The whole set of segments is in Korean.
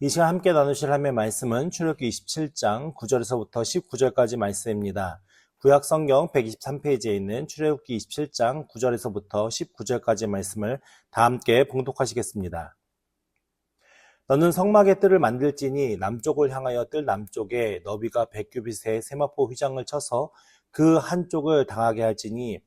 이 시간 함께 나누실 하나님의 말씀은 출애굽기 27장 9절에서부터 19절까지 말씀입니다. 구약 성경 123페이지에 있는 출애굽기 27장 9절에서부터 19절까지 말씀을 다 함께 봉독하시겠습니다. 너는 성막의 뜰을 만들지니 남쪽을 향하여 뜰 남쪽에 너비가 100규빗의 세마포 휘장을 쳐서 그 한쪽을 당하게 할지니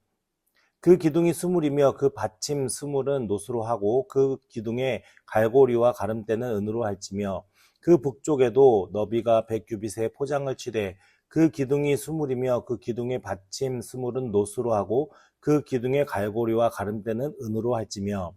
그 기둥이 스물이며 그 받침 스물은 노수로 하고 그 기둥의 갈고리와 가름대는 은으로 할지며 그 북쪽에도 너비가 100규빗의 포장을 치되 그 기둥이 스물이며 그 기둥의 받침 스물은 노수로 하고 그 기둥의 갈고리와 가름대는 은으로 할지며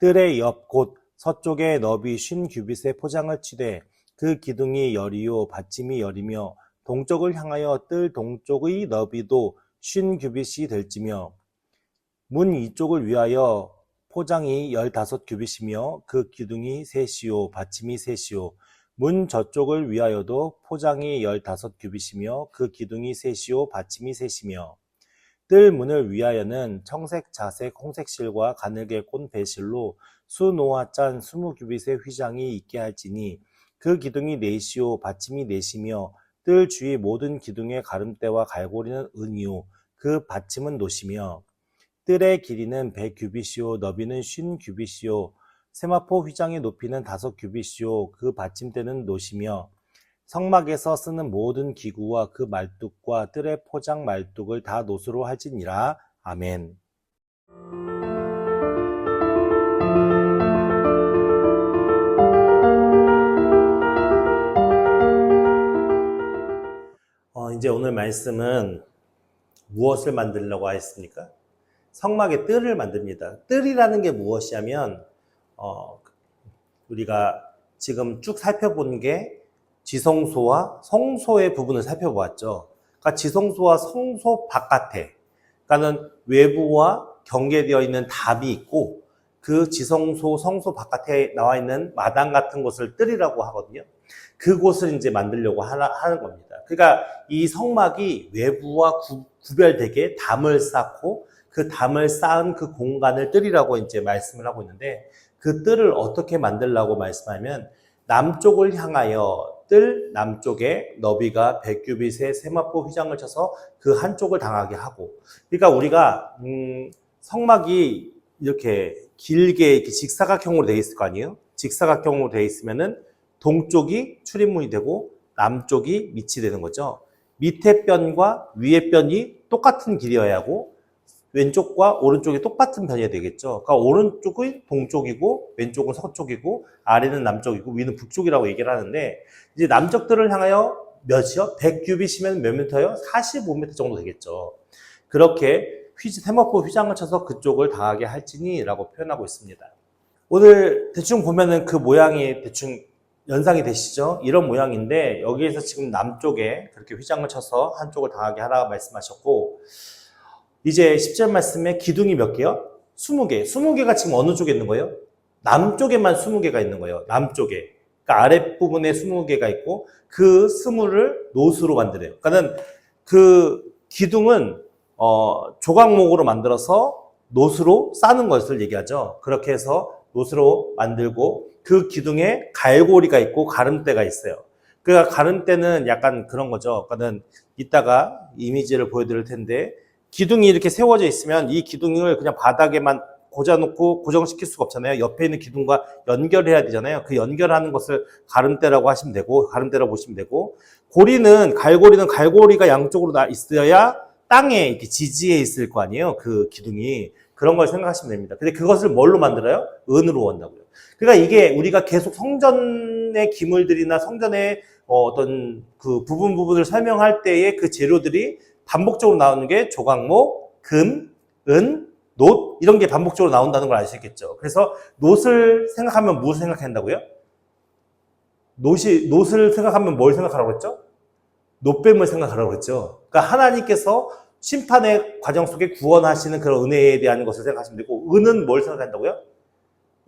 뜰의 옆 곧 서쪽에 너비 50규빗의 포장을 치되 그 기둥이 열이요 받침이 열이며 동쪽을 향하여 뜰 동쪽의 너비도 50규빗이 될지며 문 이쪽을 위하여 포장이 15규빗이며 그 기둥이 셋이요 받침이 셋이요 문 저쪽을 위하여도 포장이 15규빗이며 그 기둥이 셋이요 받침이 셋이며 뜰 문을 위하여는 청색, 자색, 홍색 실과 가늘게 꼰 배실로 수노와 짠 20규빗의 휘장이 있게 할지니 그 기둥이 넷이요 받침이 넷이며 뜰 주위 모든 기둥의 가름대와 갈고리는 은이요 그 받침은 노시며 뜰의 길이는 100규빗이요 너비는 50규빗이요 세마포 휘장의 높이는 5규빗이요 그 받침대는 노시며 성막에서 쓰는 모든 기구와 그 말뚝과 뜰의 포장 말뚝을 다 노수로 할지니라. 아멘. 이제 오늘 말씀은 무엇을 만들려고 하였습니까? 성막의 뜰을 만듭니다. 뜰이라는 게 무엇이냐면 우리가 지금 쭉 살펴본 게 지성소와 성소의 부분을 살펴보았죠. 그러니까 지성소와 성소 바깥에, 그러니까는 외부와 경계되어 있는 답이 있고 그 지성소, 성소 바깥에 나와 있는 마당 같은 곳을 뜰이라고 하거든요. 그곳을 이제 만들려고 하는 겁니다. 그러니까 이 성막이 외부와 구별되게 담을 쌓고 그 담을 쌓은 그 공간을 뜰이라고 이제 말씀을 하고 있는데 그 뜰을 어떻게 만들라고 말씀하면 남쪽을 향하여 뜰 남쪽에 너비가 100규빗의 세마포 휘장을 쳐서 그 한쪽을 당하게 하고 그러니까 우리가 성막이 이렇게 길게 이렇게 직사각형으로 되어 있을 거 아니에요? 직사각형으로 되어 있으면은 동쪽이 출입문이 되고 남쪽이 밑이 되는 거죠. 밑에 변과 위에 변이 똑같은 길이어야 하고 왼쪽과 오른쪽이 똑같은 편이어야 되겠죠. 그러니까 오른쪽은 동쪽이고 왼쪽은 서쪽이고 아래는 남쪽이고 위는 북쪽이라고 얘기를 하는데 이제 남쪽들을 향하여 몇이요? 100규빗이면 몇 미터요? 45m 정도 되겠죠. 그렇게 세마포 휘장을 쳐서 그쪽을 당하게 할지니 라고 표현하고 있습니다. 오늘 대충 보면은 그 모양이 대충 연상이 되시죠? 이런 모양인데 여기에서 지금 남쪽에 그렇게 휘장을 쳐서 한쪽을 당하게 하라고 말씀하셨고 이제 10절 말씀에 기둥이 몇 개요? 20개. 20개가 지금 어느 쪽에 있는 거예요? 남쪽에만 20개가 있는 거예요. 남쪽에. 그러니까 아랫부분에 20개가 있고 그 20을 노수로 만들어요. 그러니까 그 기둥은 조각목으로 만들어서 노수로 싸는 것을 얘기하죠. 그렇게 해서 노수로 만들고 그 기둥에 갈고리가 있고 가름대가 있어요. 그러니까 가름대는 약간 그런 거죠. 그러니까 이따가 이미지를 보여드릴 텐데 기둥이 이렇게 세워져 있으면 이 기둥을 그냥 바닥에만 고정놓고 고정시킬 수가 없잖아요. 옆에 있는 기둥과 연결해야 되잖아요. 그 연결하는 것을 가름대라고 하시면 되고, 가름대라고 보시면 되고, 갈고리는 갈고리가 양쪽으로 있어야 땅에 이렇게 지지해 있을 거 아니에요. 그 기둥이. 그런 걸 생각하시면 됩니다. 근데 그것을 뭘로 만들어요? 은으로 한다고요. 그러니까 이게 우리가 계속 성전의 기물들이나 성전의 어떤 그 부분을 설명할 때의 그 재료들이 반복적으로 나오는 게 조각목, 금, 은, 놋 이런 게 반복적으로 나온다는 걸 아시겠죠. 그래서 놋을 생각하면 무엇을 생각한다고요? 놋을 생각하면 뭘 생각하라고 했죠? 놋뱀을 생각하라고 했죠. 그러니까 하나님께서 심판의 과정 속에 구원하시는 그런 은혜에 대한 것을 생각하시면 되고 은은 뭘 생각한다고요?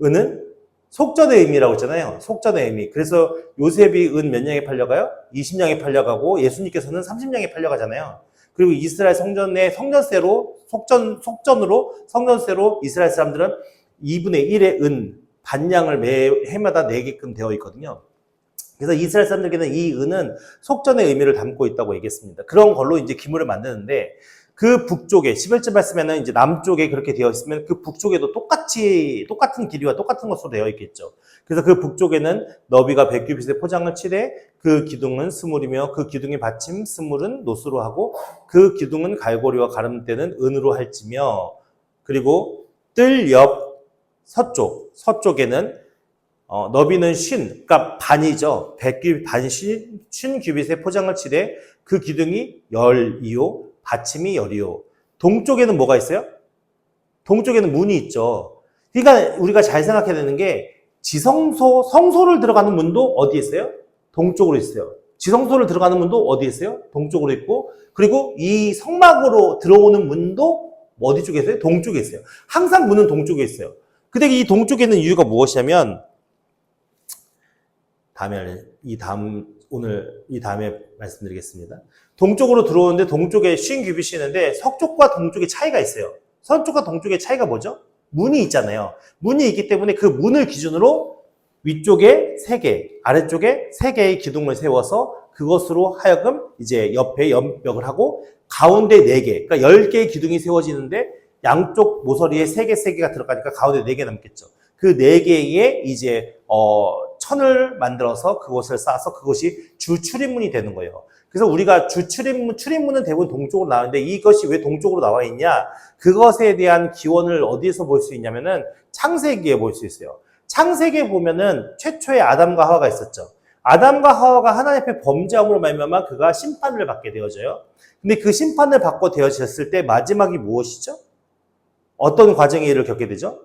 은은 속전의 의미라고 했잖아요. 속전의 의미. 그래서 요셉이 은 몇 냥에 팔려가요? 20냥에 팔려가고 예수님께서는 30냥에 팔려가잖아요. 그리고 이스라엘 성전의 성전세로 성전세로 이스라엘 사람들은 2분의 1의 은 반냥을 매 해마다 내게끔 되어 있거든요. 그래서 이스라엘 사람들에게는 이 은은 속전의 의미를 담고 있다고 얘기했습니다. 그런 걸로 이제 기물을 만드는데 그 북쪽에 11절 말씀에는 이제 남쪽에 그렇게 되어 있으면 그 북쪽에도 똑같은 길이와 똑같은 것으로 되어 있겠죠. 그래서 그 북쪽에는 너비가 100규빗의 포장을 칠해 그 기둥은 스물이며 그 기둥의 받침 스물은 노수로 하고 그 기둥은 갈고리와 가름대는 은으로 할지며 그리고 뜰 옆 서쪽에는 너비는 그러니까 반이죠. 100규빗, 쉰 규빗의 포장을 칠해 그 기둥이 열이요. 받침이 열이요. 동쪽에는 뭐가 있어요? 동쪽에는 문이 있죠. 그러니까 우리가 잘 생각해야 되는 게 성소를 들어가는 문도 어디에 있어요? 동쪽으로 있어요. 지성소를 들어가는 문도 어디에 있어요? 동쪽으로 있고 그리고 이 성막으로 들어오는 문도 어디 쪽에 있어요? 동쪽에 있어요. 항상 문은 동쪽에 있어요. 근데 이 동쪽에 있는 이유가 무엇이냐면 오늘 이 다음에 말씀드리겠습니다. 동쪽으로 들어오는데 동쪽에 쉰 규빗이 있는데 서쪽과 동쪽의 차이가 있어요. 서쪽과 동쪽의 차이가 뭐죠? 문이 있잖아요. 문이 있기 때문에 그 문을 기준으로 위쪽에 3개, 아래쪽에 3개의 기둥을 세워서 그것으로 하여금 이제 옆에 연벽을 하고 가운데 4개, 그러니까 10개의 기둥이 세워지는데 양쪽 모서리에 3개가 들어가니까 가운데 4개 남겠죠. 그 4개의 이제 천을 만들어서 그것을 쌓아서 그것이 주 출입문이 되는 거예요. 그래서 우리가 출입문은 대부분 동쪽으로 나오는데 이것이 왜 동쪽으로 나와 있냐? 그것에 대한 기원을 어디에서 볼 수 있냐면은 창세기에 볼 수 있어요. 창세기에 보면은 최초의 아담과 하와가 있었죠. 아담과 하와가 하나님 앞에 범죄함으로 말미암아 그가 심판을 받게 되어져요. 근데 그 심판을 받고 되어졌을 때 마지막이 무엇이죠? 어떤 과정의 일을 겪게 되죠?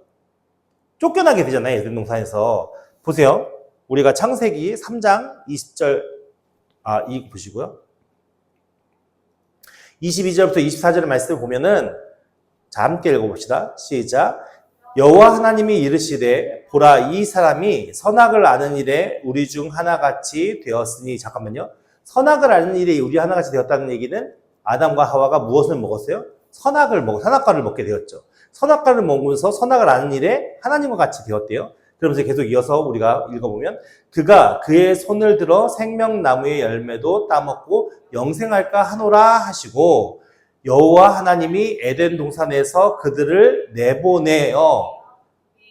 쫓겨나게 되잖아요. 에덴 동산에서. 보세요. 우리가 창세기 3장 20절 이거 보시고요. 22절부터 24절의 말씀을 보면은 자 함께 읽어봅시다. 시작. 여호와 하나님이 이르시되 보라 이 사람이 선악을 아는 일에 우리 중 하나같이 되었으니 잠깐만요. 선악을 아는 일에 우리 하나같이 되었다는 얘기는 아담과 하와가 무엇을 먹었어요? 선악과를 먹게 되었죠. 선악과를 먹으면서 선악을 아는 일에 하나님과 같이 되었대요. 그러면서 계속 이어서 우리가 읽어보면 그가 그의 손을 들어 생명나무의 열매도 따먹고 영생할까 하노라 하시고 여호와 하나님이 에덴 동산에서 그들을 내보내어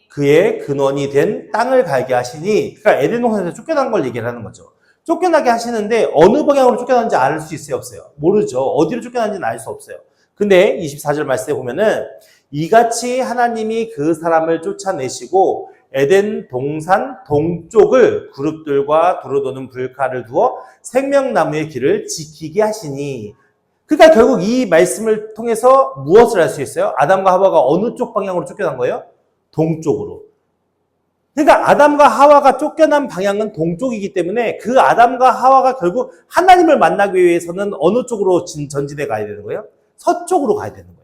그의 근원이 된 땅을 갈게 하시니 그러니까 에덴 동산에서 쫓겨난 걸 얘기를 하는 거죠. 쫓겨나게 하시는데 어느 방향으로 쫓겨났는지 알 수 있어요? 없어요? 모르죠. 어디로 쫓겨났는지는 알 수 없어요. 근데 24절 말씀에 보면은 이같이 하나님이 그 사람을 쫓아내시고 에덴 동산 동쪽을 그룹들과 두루도는 불칼을 두어 생명나무의 길을 지키게 하시니 그러니까 결국 이 말씀을 통해서 무엇을 알 수 있어요? 아담과 하와가 어느 쪽 방향으로 쫓겨난 거예요? 동쪽으로. 그러니까 아담과 하와가 쫓겨난 방향은 동쪽이기 때문에 그 아담과 하와가 결국 하나님을 만나기 위해서는 어느 쪽으로 전진해 가야 되는 거예요? 서쪽으로 가야 되는 거예요.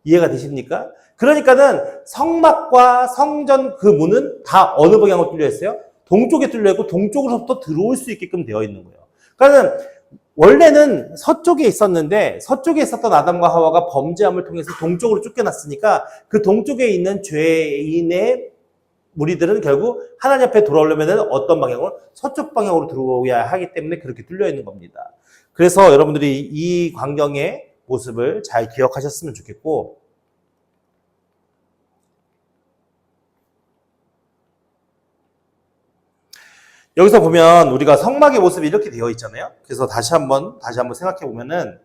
이해가 되십니까? 그러니까는 성막과 성전 그 문은 다 어느 방향으로 뚫려 있어요? 동쪽에 뚫려 있고 동쪽으로부터 들어올 수 있게끔 되어 있는 거예요. 그러니까 원래는 서쪽에 있었는데 서쪽에 있었던 아담과 하와가 범죄함을 통해서 동쪽으로 쫓겨났으니까 그 동쪽에 있는 죄인의 무리들은 결국 하나님 앞에 돌아오려면 어떤 방향으로? 서쪽 방향으로 들어오야 하기 때문에 그렇게 뚫려 있는 겁니다. 그래서 여러분들이 이 광경의 모습을 잘 기억하셨으면 좋겠고 여기서 보면 우리가 성막의 모습이 이렇게 되어 있잖아요. 그래서 다시 한번 생각해 보면은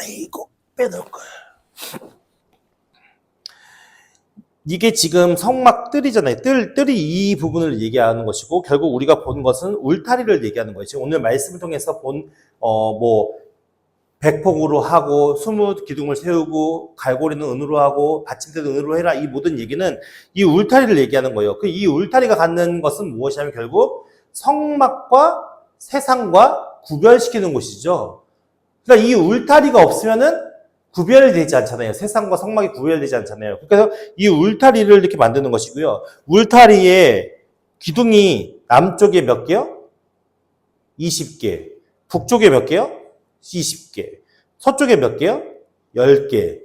이거 빼놓을 거야. 이게 지금 성막 뜰이잖아요. 뜰이 이 부분을 얘기하는 것이고 결국 우리가 본 것은 울타리를 얘기하는 거예요. 지금 오늘 말씀을 통해서 본 백폭으로 하고 20기둥을 세우고 갈고리는 은으로 하고 받침대도 은으로 해라 이 모든 얘기는 이 울타리를 얘기하는 거예요. 이 울타리가 갖는 것은 무엇이냐면 결국 성막과 세상과 구별시키는 곳이죠. 그러니까 이 울타리가 없으면은 구별되지 않잖아요. 세상과 성막이 구별되지 않잖아요. 그래서 이 울타리를 이렇게 만드는 것이고요. 울타리에 기둥이 남쪽에 몇 개요? 20개. 북쪽에 몇 개요? 20개. 서쪽에 몇 개요? 10개.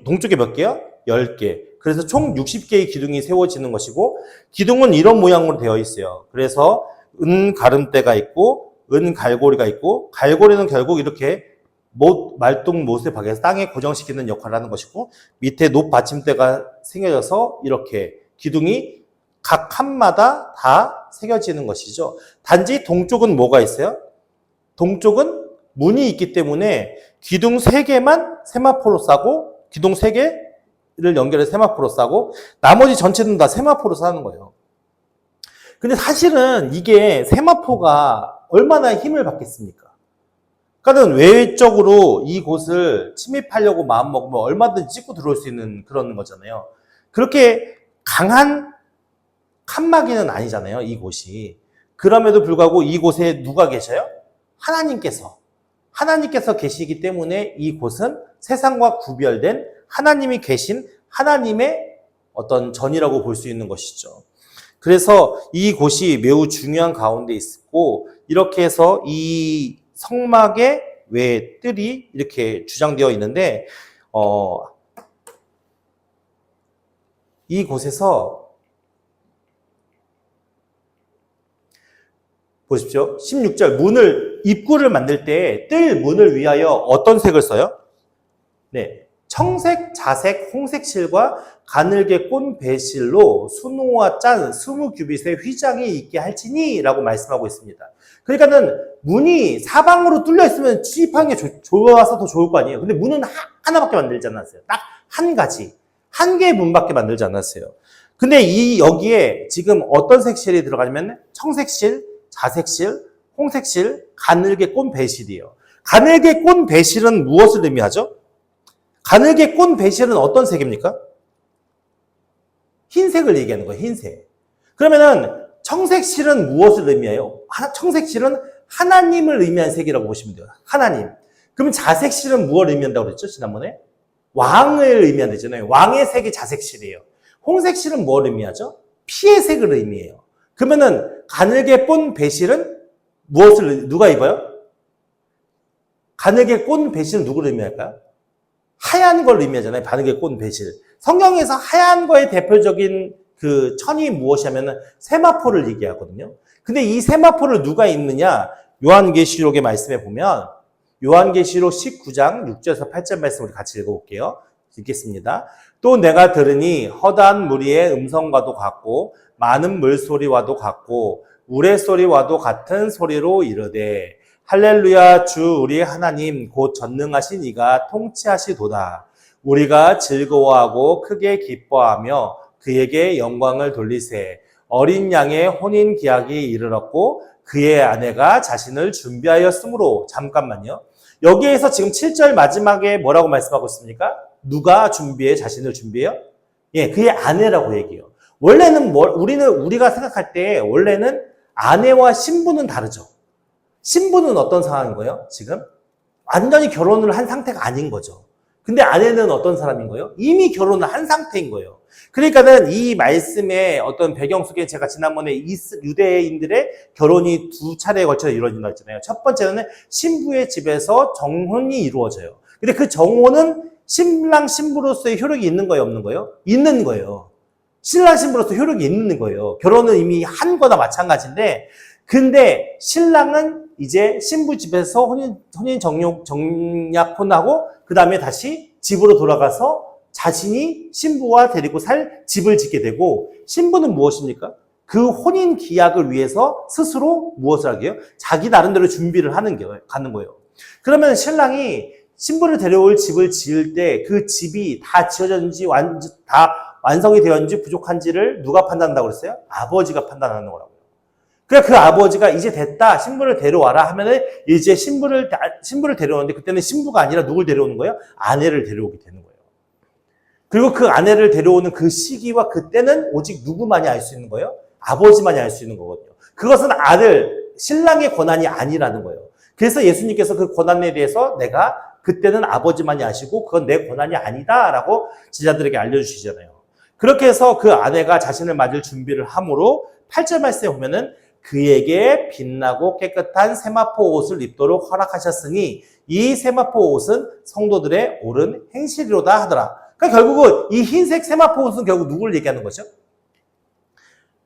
동쪽에 몇 개요? 10개. 그래서 총 60개의 기둥이 세워지는 것이고, 기둥은 이런 모양으로 되어 있어요. 그래서 은가름대가 있고, 은갈고리가 있고, 갈고리는 결국 이렇게 말뚝못을 박아서 땅에 고정시키는 역할을 하는 것이고, 밑에 높받침대가 생겨져서 이렇게 기둥이 각 칸마다 다 새겨지는 것이죠. 단지 동쪽은 뭐가 있어요? 동쪽은 문이 있기 때문에 기둥 3개만 세마포로 싸고, 기둥 3개를 연결해서 세마포로 싸고, 나머지 전체는 다 세마포로 싸는 거예요. 근데 사실은 이게 세마포가 얼마나 힘을 받겠습니까? 그러니까 외적으로 이곳을 침입하려고 마음먹으면 얼마든지 찍고 들어올 수 있는 그런 거잖아요. 그렇게 강한 칸막이는 아니잖아요, 이곳이. 그럼에도 불구하고 이곳에 누가 계셔요? 하나님께서 계시기 때문에 이곳은 세상과 구별된 하나님이 계신 하나님의 어떤 전이라고 볼 수 있는 것이죠. 그래서 이곳이 매우 중요한 가운데 있고, 이렇게 해서 이 성막의 외 뜰이 이렇게 주장되어 있는데, 이곳에서 보십시오. 16절 입구를 만들 때 뜰 문을 위하여 어떤 색을 써요? 네, 청색, 자색, 홍색 실과 가늘게 꼰 배실로 수놓아 짠 20규빗의 휘장이 있게 할지니 라고 말씀하고 있습니다. 그러니까는 문이 사방으로 뚫려 있으면 취입하는 게 좋아서 더 좋을 거 아니에요. 근데 문은 하나밖에 만들지 않았어요. 딱 한 가지. 한 개의 문밖에 만들지 않았어요. 근데 여기에 지금 어떤 색실이 들어가냐면 청색실, 자색실, 홍색실, 가늘게 꼰 배실이에요. 가늘게 꼰 배실은 무엇을 의미하죠? 가늘게 꼰 배실은 어떤 색입니까? 흰색을 얘기하는 거예요. 흰색. 그러면은 청색실은 무엇을 의미해요? 청색실은 하나님을 의미한 색이라고 보시면 돼요. 하나님. 그럼 자색실은 무엇을 의미한다고 그랬죠? 지난번에? 왕을 의미한다잖아요. 왕의 색이 자색실이에요. 홍색실은 뭘 의미하죠? 피의 색을 의미해요. 그러면은 가늘게 꼰 배실은 누가 입어요? 가늘게 꼰 배실은 누구를 의미할까요? 하얀 걸 의미하잖아요. 가늘게 꼰 배실. 성경에서 하얀 거의 대표적인 그 천이 무엇이냐면은 세마포를 얘기하거든요. 근데 이 세마포를 누가 입느냐? 요한계시록의 말씀에 보면 요한계시록 19장 6절에서 8절 말씀을 같이 읽어볼게요. 읽겠습니다. 또 내가 들으니 허다한 무리의 음성과도 같고 많은 물소리와도 같고 우레소리와도 같은 소리로 이르되 할렐루야 주 우리 하나님 곧 전능하신 이가 통치하시도다. 우리가 즐거워하고 크게 기뻐하며 그에게 영광을 돌리세. 어린 양의 혼인 기약이 이르렀고 그의 아내가 자신을 준비하였으므로. 잠깐만요. 여기에서 지금 7절 마지막에 뭐라고 말씀하고 있습니까? 누가 자신을 준비해요? 예, 그의 아내라고 얘기해요. 원래는 우리가 생각할 때 원래는 아내와 신부는 다르죠. 신부는 어떤 상황인 거예요? 지금 완전히 결혼을 한 상태가 아닌 거죠. 근데 아내는 어떤 사람인 거예요? 이미 결혼을 한 상태인 거예요. 그러니까는 이 말씀의 어떤 배경 속에 제가 지난번에 유대인들의 결혼이 2차례에 걸쳐 이루어진다 했잖아요. 첫 번째는 신부의 집에서 정혼이 이루어져요. 근데 그 정혼은 신랑 신부로서의 효력이 있는 거예요, 없는 거예요? 있는 거예요. 신랑 신부로서 효력이 있는 거예요. 결혼은 이미 한 거나 마찬가지인데, 근데 신랑은 이제 신부 집에서 혼인 정약혼하고 그 다음에 다시 집으로 돌아가서 자신이 신부와 데리고 살 집을 짓게 되고, 신부는 무엇입니까? 그 혼인 기약을 위해서 스스로 무엇을 하게요? 자기 나름대로 준비를 가는 거예요. 그러면 신랑이 신부를 데려올 집을 지을 때 그 집이 다 지어졌는지 다 완성이 되었는지 부족한지를 누가 판단한다고 그랬어요? 아버지가 판단하는 거라고요. 그러니까 그 아버지가 이제 됐다, 신부를 데려와라 하면은 이제 신부를 데려오는데, 그때는 신부가 아니라 누굴 데려오는 거예요? 아내를 데려오게 되는 거예요. 그리고 그 아내를 데려오는 그 시기와 그때는 오직 누구만이 알 수 있는 거예요? 아버지만이 알 수 있는 거거든요. 그것은 신랑의 권한이 아니라는 거예요. 그래서 예수님께서 그 권한에 대해서 내가 그때는 아버지만이 아시고 그건 내 권한이 아니다라고 제자들에게 알려주시잖아요. 그렇게 해서 그 아내가 자신을 맞을 준비를 함으로 8절 말씀에 보면은 그에게 빛나고 깨끗한 세마포 옷을 입도록 허락하셨으니 이 세마포 옷은 성도들의 옳은 행실이로다 하더라. 그러니까 결국은 이 흰색 세마포 옷은 결국 누구를 얘기하는 거죠?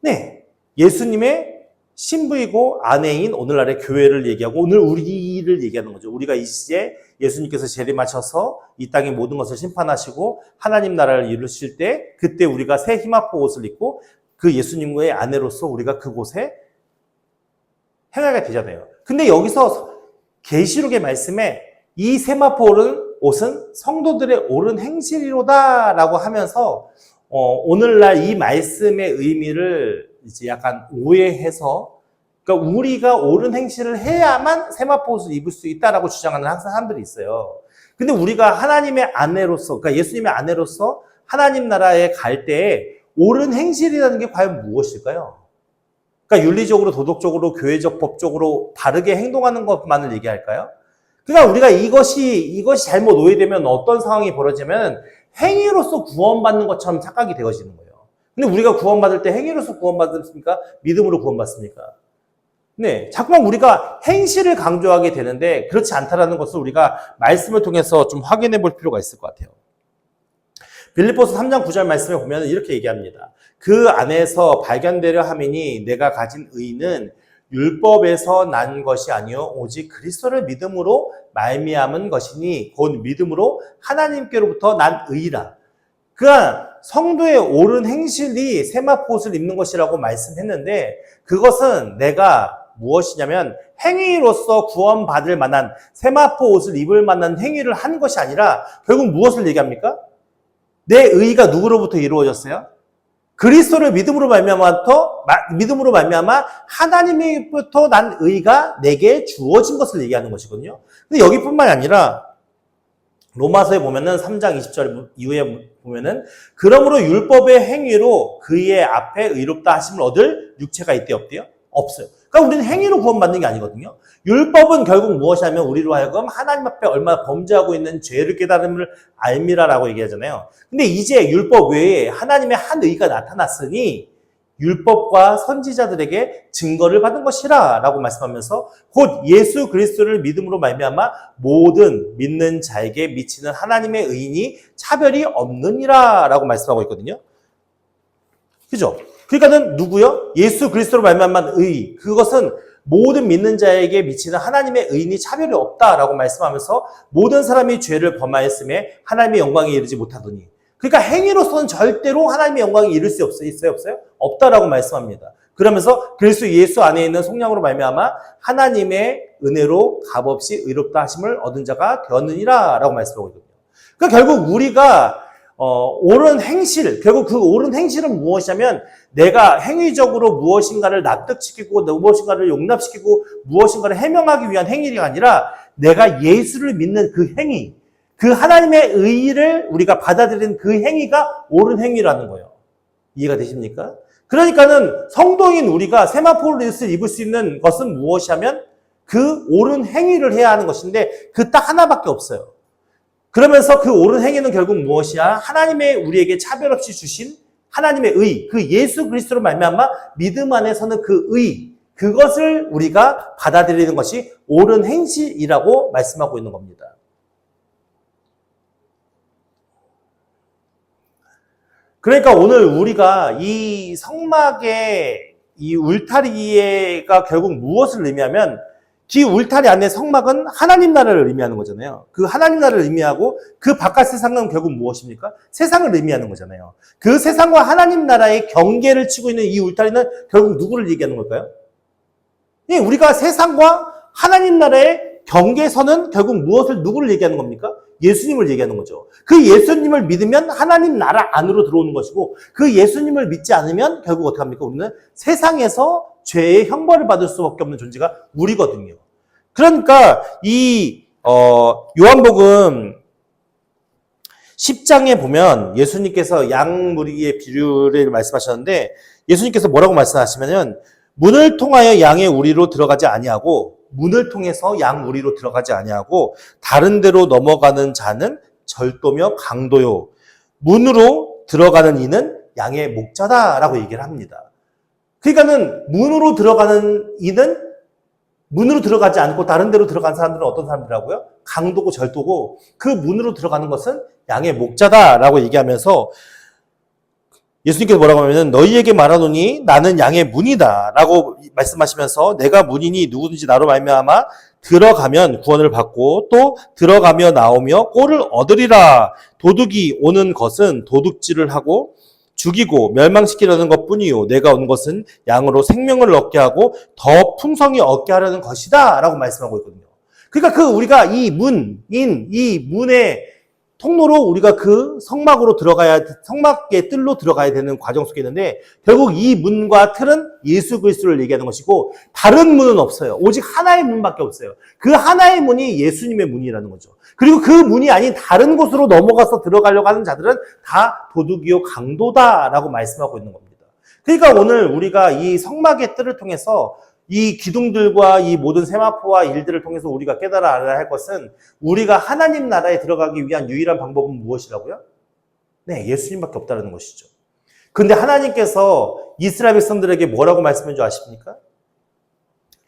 네, 예수님의 신부이고 아내인 오늘날의 교회를 얘기하고 오늘 우리를 얘기하는 거죠. 우리가 이제 예수님께서 재림하셔서 이 땅의 모든 것을 심판하시고 하나님 나라를 이루실 때 그때 우리가 새 희마포 옷을 입고 그 예수님의 아내로서 우리가 그곳에 행하게 되잖아요. 근데 여기서 계시록의 말씀에 이 세마포 옷은 성도들의 옳은 행실이로다라고 하면서 오늘날 이 말씀의 의미를 이제 약간 오해해서 그러니까 우리가 옳은 행실을 해야만 세마포 옷을 입을 수 있다라고 주장하는 항상 사람들이 있어요. 근데 우리가 하나님의 아내로서 그러니까 예수님의 아내로서 하나님 나라에 갈 때 옳은 행실이라는 게 과연 무엇일까요? 그러니까 윤리적으로, 도덕적으로, 교회적, 법적으로 바르게 행동하는 것만을 얘기할까요? 그러니까 우리가 이것이 잘못 오해되면 어떤 상황이 벌어지면 행위로서 구원받는 것처럼 착각이 되어지는 거예요. 근데 우리가 구원받을 때 행위로서 구원받습니까? 믿음으로 구원받습니까? 네, 자꾸만 우리가 행실을 강조하게 되는데 그렇지 않다라는 것을 우리가 말씀을 통해서 좀 확인해 볼 필요가 있을 것 같아요. 빌립보서 3장 9절 말씀에 보면 이렇게 얘기합니다. 그 안에서 발견되려 함이니 내가 가진 의는 율법에서 난 것이 아니요 오직 그리스도를 믿음으로 말미암은 것이니 곧 믿음으로 하나님께로부터 난 의라. 그러니까 성도의 옳은 행실이 세마포 옷을 입는 것이라고 말씀했는데 그것은 내가 무엇이냐면 행위로서 구원받을 만한 세마포 옷을 입을 만한 행위를 한 것이 아니라 결국 무엇을 얘기합니까? 내 의가 누구로부터 이루어졌어요? 그리스도를 믿음으로 말미암아 하나님으로부터 난 의가 내게 주어진 것을 얘기하는 것이거든요. 근데 여기뿐만이 아니라 로마서에 보면은 3장 20절 이후에 보면은 그러므로 율법의 행위로 그의 앞에 의롭다 하심을 얻을 육체가 있대요, 없대요? 없어요. 그러니까 우리는 행위로 구원받는 게 아니거든요. 율법은 결국 무엇이냐면 우리로 하여금 하나님 앞에 얼마나 범죄하고 있는 죄를 깨달음을 알미라라고 얘기하잖아요. 근데 이제 율법 외에 하나님의 한 의가 나타났으니 율법과 선지자들에게 증거를 받은 것이라 라고 말씀하면서 곧 예수 그리스도를 믿음으로 말미암아 모든 믿는 자에게 미치는 하나님의 의인이 차별이 없느니라 라고 말씀하고 있거든요. 그죠? 그러니까는 누구요? 예수 그리스도로 말미암은 의. 그것은 모든 믿는 자에게 미치는 하나님의 의인이 차별이 없다라고 말씀하면서 모든 사람이 죄를 범하였음에 하나님의 영광에 이르지 못하더니 그러니까 행위로서는 절대로 하나님의 영광에 이를 수 있어요? 없어요? 없다라고 말씀합니다. 그러면서 그리스도 예수 안에 있는 속량으로 말미암아 하나님의 은혜로 값없이 의롭다 하심을 얻은 자가 되었느니라 라고 말씀하고 있거든요. 그러니까 결국 우리가 옳은 행실, 결국 그 옳은 행실은 무엇이냐면 내가 행위적으로 무엇인가를 납득시키고 무엇인가를 용납시키고 무엇인가를 해명하기 위한 행위가 아니라 내가 예수를 믿는 그 행위, 그 하나님의 의의를 우리가 받아들이는 그 행위가 옳은 행위라는 거예요. 이해가 되십니까? 그러니까는 성도인 우리가 세마포 옷을 입을 수 있는 것은 무엇이냐면 그 옳은 행위를 해야 하는 것인데 그 딱 하나밖에 없어요. 그러면서 그 옳은 행위는 결국 무엇이야? 하나님의 우리에게 차별 없이 주신 하나님의 의, 그 예수 그리스도로 말미암아 믿음 안에 서는 그 의, 그것을 우리가 받아들이는 것이 옳은 행실이라고 말씀하고 있는 겁니다. 그러니까 오늘 우리가 이 성막의 이 울타리가 결국 무엇을 의미하면 이 울타리 안에 성막은 하나님 나라를 의미하는 거잖아요. 그 하나님 나라를 의미하고 그 바깥 세상은 결국 무엇입니까? 세상을 의미하는 거잖아요. 그 세상과 하나님 나라의 경계를 치고 있는 이 울타리는 결국 누구를 얘기하는 걸까요? 예, 우리가 세상과 하나님 나라의 경계선은 결국 누구를 얘기하는 겁니까? 예수님을 얘기하는 거죠. 그 예수님을 믿으면 하나님 나라 안으로 들어오는 것이고 그 예수님을 믿지 않으면 결국 어떻게 합니까? 우리는 세상에서 죄의 형벌을 받을 수밖에 없는 존재가 우리거든요. 그러니까 이 요한복음 10장에 보면 예수님께서 양무리의 비유를 말씀하셨는데 예수님께서 뭐라고 말씀하시면은 문을 통하여 양의 우리로 들어가지 아니하고 문을 통해서 양 우리로 들어가지 아니하고 다른 데로 넘어가는 자는 절도며 강도요. 문으로 들어가는 이는 양의 목자다라고 얘기를 합니다. 그러니까는 문으로 들어가는 이는 문으로 들어가지 않고 다른 데로 들어간 사람들은 어떤 사람들이라고요? 강도고 절도고 그 문으로 들어가는 것은 양의 목자다라고 얘기하면서 예수님께서 뭐라고 하면은 너희에게 말하노니 나는 양의 문이다라고 말씀하시면서 내가 문이니 누구든지 나로 말미암아 들어가면 구원을 받고 또 들어가며 나오며 꼴을 얻으리라. 도둑이 오는 것은 도둑질을 하고 죽이고 멸망시키려는 것뿐이요 내가 온 것은 양으로 생명을 얻게 하고 더 풍성히 얻게 하려는 것이다 라고 말씀하고 있거든요. 그러니까 우리가 이 문의 통로로 우리가 그 성막으로 성막의 뜰로 들어가야 되는 과정 속에 있는데 결국 이 문과 틀은 예수 그리스도를 얘기하는 것이고 다른 문은 없어요. 오직 하나의 문밖에 없어요. 그 하나의 문이 예수님의 문이라는 거죠. 그리고 그 문이 아닌 다른 곳으로 넘어가서 들어가려고 하는 자들은 다 도둑이요 강도다라고 말씀하고 있는 겁니다. 그러니까 오늘 우리가 이 성막의 뜰을 통해서 이 기둥들과 이 모든 세마포와 일들을 통해서 우리가 깨달아 알아야 할 것은 우리가 하나님 나라에 들어가기 위한 유일한 방법은 무엇이라고요? 네, 예수님밖에 없다는 것이죠. 근데 하나님께서 이스라엘 백성들에게 뭐라고 말씀한 줄 아십니까?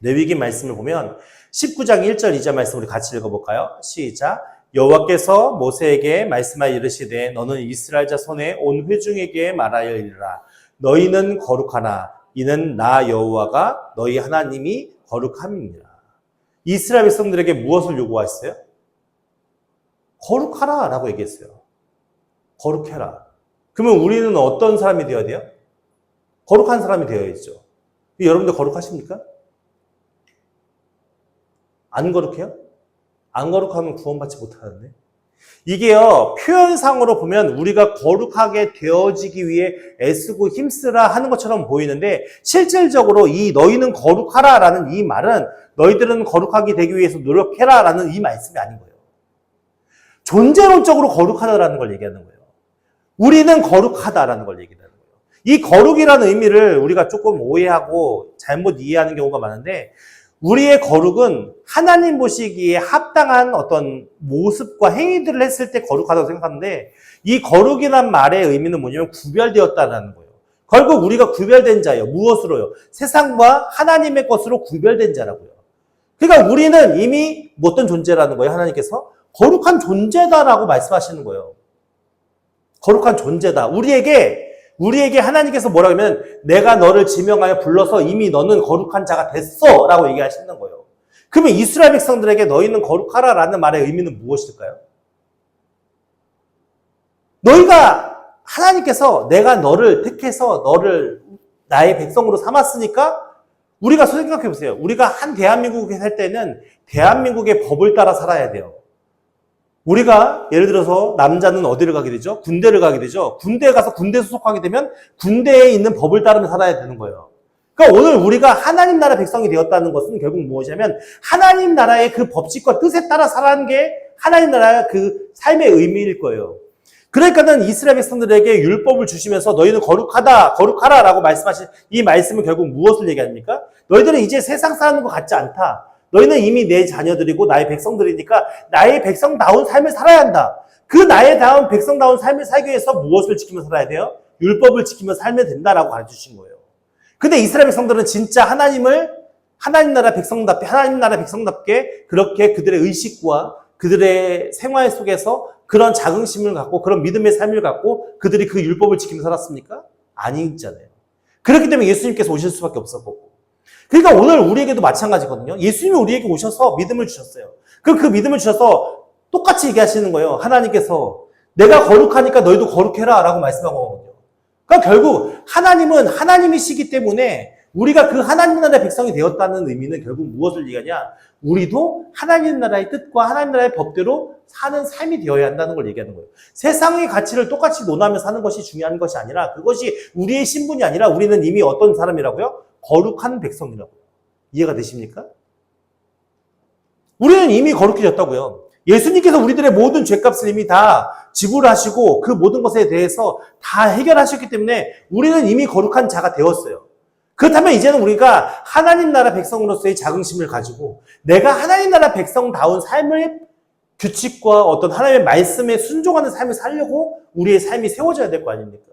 레위기 말씀을 보면 19장 1절 2절 말씀 우리 같이 읽어볼까요? 시작. 여호와께서 모세에게 말씀하여 이르시되 너는 이스라엘 자손의 온 회중에게 말하여 이르라. 너희는 거룩하나 이는 나 여호와가 너희 하나님이 거룩함이니라. 이스라엘 백성들에게 무엇을 요구하셨어요? 거룩하라 라고 얘기했어요. 거룩해라. 그러면 우리는 어떤 사람이 되어야 돼요? 거룩한 사람이 되어야죠. 여러분들 거룩하십니까? 안 거룩해요? 안 거룩하면 구원받지 못하는데. 이게요, 표현상으로 보면 우리가 거룩하게 되어지기 위해 애쓰고 힘쓰라 하는 것처럼 보이는데 실질적으로 이 너희는 거룩하라 라는 이 말은 너희들은 거룩하게 되기 위해서 노력해라 라는 이 말씀이 아닌 거예요. 존재론적으로 거룩하다라는 걸 얘기하는 거예요. 우리는 거룩하다라는 걸 얘기하는 거예요. 이 거룩이라는 의미를 우리가 조금 오해하고 잘못 이해하는 경우가 많은데 우리의 거룩은 하나님 보시기에 합당한 어떤 모습과 행위들을 했을 때 거룩하다고 생각하는데 이 거룩이란 말의 의미는 뭐냐면 구별되었다는 거예요. 결국 우리가 구별된 자예요. 무엇으로요? 세상과 하나님의 것으로 구별된 자라고요. 그러니까 우리는 이미 어떤 존재라는 거예요. 하나님께서 거룩한 존재다라고 말씀하시는 거예요. 거룩한 존재다. 우리에게 하나님께서 뭐라고 하면 내가 너를 지명하여 불러서 이미 너는 거룩한 자가 됐어 라고 얘기하시는 거예요. 그러면 이스라엘 백성들에게 너희는 거룩하라 라는 말의 의미는 무엇일까요? 하나님께서 내가 너를 택해서 너를 나의 백성으로 삼았으니까 우리가 생각해 보세요. 우리가 한 대한민국에 살 때는 대한민국의 법을 따라 살아야 돼요. 우리가 예를 들어서 남자는 어디를 가게 되죠? 군대를 가게 되죠. 군대에 가서 군대 소속하게 되면 군대에 있는 법을 따르며 살아야 되는 거예요. 그러니까 오늘 우리가 하나님 나라 백성이 되었다는 것은 결국 무엇이냐면 하나님 나라의 그 법칙과 뜻에 따라 살아가는 게 하나님 나라의 그 삶의 의미일 거예요. 그러니까는 이스라엘 백성들에게 율법을 주시면서 너희는 거룩하라 라고 말씀하신 이 말씀은 결국 무엇을 얘기합니까? 너희들은 이제 세상 사는 것 같지 않다. 너희는 이미 내 자녀들이고 나의 백성들이니까 나의 백성다운 삶을 살아야 한다. 그 나의 백성다운 삶을 살기 위해서 무엇을 지키며 살아야 돼요? 율법을 지키며 살면 된다라고 가르쳐주신 거예요. 근데 이스라엘 백성들은 진짜 하나님 나라 백성답게 그렇게 그들의 의식과 그들의 생활 속에서 그런 자긍심을 갖고 그런 믿음의 삶을 갖고 그들이 그 율법을 지키며 살았습니까? 아니잖아요. 그렇기 때문에 예수님께서 오실 수밖에 없었고. 그러니까 오늘 우리에게도 마찬가지거든요. 예수님이 우리에게 오셔서 믿음을 주셨어요. 그 믿음을 주셔서 똑같이 얘기하시는 거예요. 하나님께서 내가 거룩하니까 너희도 거룩해라 라고 말씀하고 거거든요. 그러니까 결국 하나님은 하나님이시기 때문에 우리가 그 하나님 나라의 백성이 되었다는 의미는 결국 무엇을 얘기하냐? 우리도 하나님 나라의 뜻과 하나님 나라의 법대로 사는 삶이 되어야 한다는 걸 얘기하는 거예요. 세상의 가치를 똑같이 논하며 사는 것이 중요한 것이 아니라 그것이 우리의 신분이 아니라 우리는 이미 어떤 사람이라고요? 거룩한 백성이라고요. 이해가 되십니까? 우리는 이미 거룩해졌다고요. 예수님께서 우리들의 모든 죄값을 이미 다 지불하시고 그 모든 것에 대해서 다 해결하셨기 때문에 우리는 이미 거룩한 자가 되었어요. 그렇다면 이제는 우리가 하나님 나라 백성으로서의 자긍심을 가지고 내가 하나님 나라 백성다운 삶을 규칙과 어떤 하나님의 말씀에 순종하는 삶을 살려고 우리의 삶이 세워져야 될 거 아닙니까?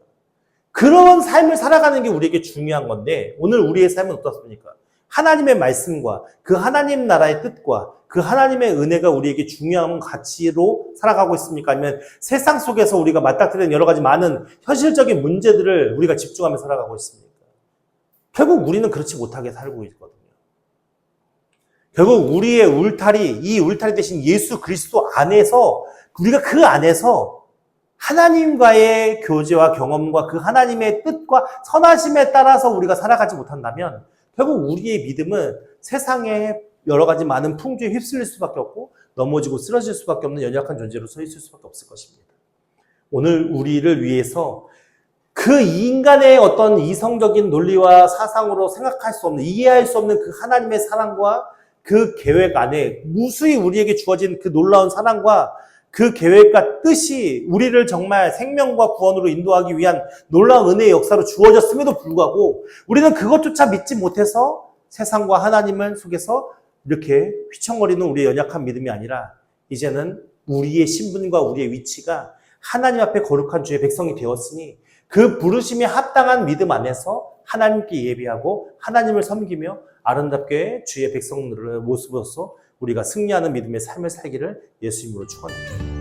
그런 삶을 살아가는 게 우리에게 중요한 건데 오늘 우리의 삶은 어떻습니까? 하나님의 말씀과 그 하나님 나라의 뜻과 그 하나님의 은혜가 우리에게 중요한 가치로 살아가고 있습니까? 아니면 세상 속에서 우리가 맞닥뜨리는 여러 가지 많은 현실적인 문제들을 우리가 집중하며 살아가고 있습니까? 결국 우리는 그렇지 못하게 살고 있거든요. 결국 우리의 울타리, 이 울타리 대신 예수 그리스도 안에서, 우리가 그 안에서 하나님과의 교제와 경험과 그 하나님의 뜻과 선하심에 따라서 우리가 살아가지 못한다면 결국 우리의 믿음은 세상에 여러 가지 많은 풍조에 휩쓸릴 수밖에 없고 넘어지고 쓰러질 수밖에 없는 연약한 존재로 서 있을 수밖에 없을 것입니다. 오늘 우리를 위해서 그 인간의 어떤 이성적인 논리와 사상으로 생각할 수 없는, 이해할 수 없는 그 하나님의 사랑과 그 계획 안에 무수히 우리에게 주어진 그 놀라운 사랑과 그 계획과 뜻이 우리를 정말 생명과 구원으로 인도하기 위한 놀라운 은혜의 역사로 주어졌음에도 불구하고 우리는 그것조차 믿지 못해서 세상과 하나님을 속에서 이렇게 휘청거리는 우리의 연약한 믿음이 아니라 이제는 우리의 신분과 우리의 위치가 하나님 앞에 거룩한 주의 백성이 되었으니 그 부르심에 합당한 믿음 안에서 하나님께 예배하고 하나님을 섬기며 아름답게 주의 백성들의 모습으로서 우리가 승리하는 믿음의 삶을 살기를 예수 이름으로 축원합니다.